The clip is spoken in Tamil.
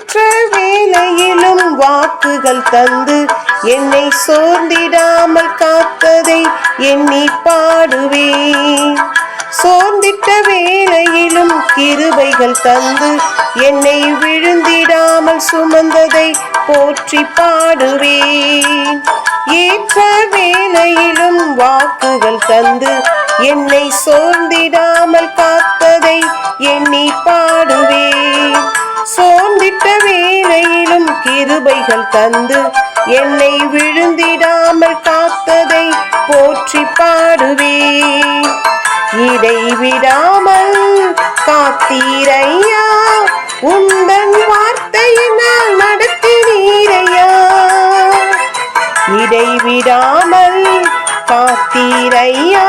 ஏற்ற வேளையிலும் வாக்குகள் தந்து என்னை சோர்ந்திடாமல் காத்ததை எண்ணி பாடுவேன். சோர்ந்திட்ட வேளையிலும் கிருபைகள் தந்து என்னை விழுந்திடாமல் சுமந்ததை போற்றி பாடுவேன். ஏற்ற வேளையிலும் வாக்குகள் தந்து என்னை சோர்ந்திடாமல் காத்ததை எண்ணி பாடுவேன். சோர்ந்திட்ட வேளையிலும் கிருபைகள் தந்து என்னை விழுந்திடாமல் காத்ததை போற்றி பாடுவேன். இடைவிடாமல் காத்தீரையா, உந்தன் வார்த்தையினால் நடத்தினீரையா. இடைவிடாமல் காத்தீரையா,